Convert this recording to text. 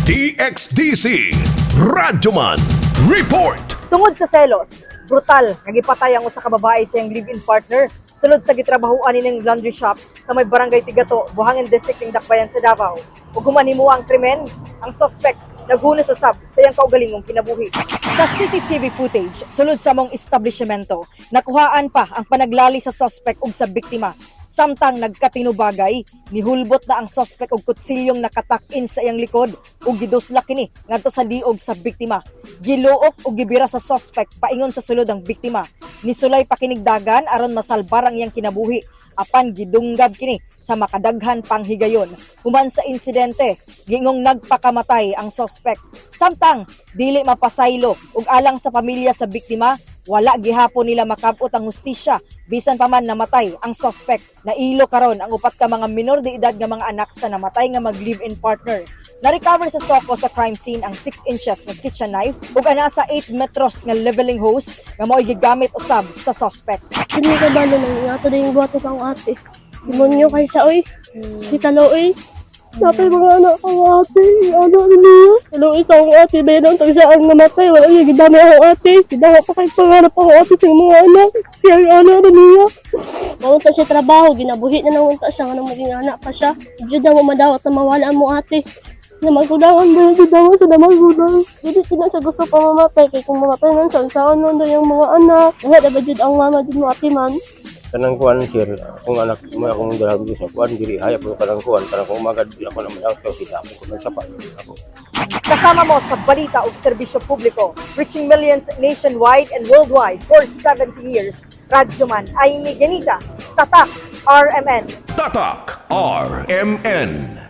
DXDC Radyoman Report. Tungod sa selos, brutal nagipatay ang usa ka babae sa iyang live-in partner sulod sa gitrabahuan nining laundry shop sa may barangay Tigato, Buhangin District ng Dakbayan sa Davao. Ug human himuwa ang krimen, ang suspect naghunos usab sa iyang kaugalingong kinabuhi. Sa CCTV footage, sulod sa mong establishmento, nakuhaan pa ang panaglali sa suspect ug sa biktima. Samtang nagkatinubagay, nihulbot na ang suspect og kutsilyong nakatak-in sa iyang likod ug giduslak kini ngadto sa liog sa biktima. Giluok ug gibira sa suspect paingon sa sulod ang biktima. Nisulay pa kinig dagan aron masalbar ang iyang kinabuhi. Apan gidunggab kini sa makadaghan pang higayon. Human sa insidente, gingong nagpakamatay ang suspect. Samtang dili mapasaylo ug alang sa pamilya sa biktima, wala gihapon nila makabot ang hustisya bisan pa man namatay ang suspect. Nailo karon ang upat ka mga minor de edad nga mga anak sa namatay nga mag-live-in partner. Na-recover sa soko sa crime scene ang 6 inches nga kitchen knife ug ana sa 8 metros nga leveling hose nga mao'y gigamit usab sa suspect. Hindi ka ba nang ato na yung buhatos ang ate? Demonyo kay siya, oy. Si Talo, oy. Dapat mga anak ang ate. Anak niya. Talo, ikaw ang ate. Bayan ang siya ang namatay. Wala yung gidami ang ate. Sidawa pa kay pangarap ang ate sa mga anak. Siya ang anak niya. Maunta siya trabaho. Ginabuhi na nangunta siya nga nang maging anak pa siya. Diyo daw mo madawat na mawala mo ate. Na magkudangan mo yung gidawa sa damang gudang. Hindi sila siya gusto pa mamatay. Kaya kung mamatay nun, saan nun daw yung mga anak. Lahat na ba dyan ang mama dyan mo ate man? Kanang kuan sir, kung anak mo akong dalago sa kuan diri hayop ko kanang kuan para kung magad ako na madaw sa sila ako kung sapa ako. Kasama mo sa balita ug serbisyo publiko, reaching millions nationwide and worldwide for 70 years. Radyoman Aimee Genita, Tatak, RMN. Tatak RMN.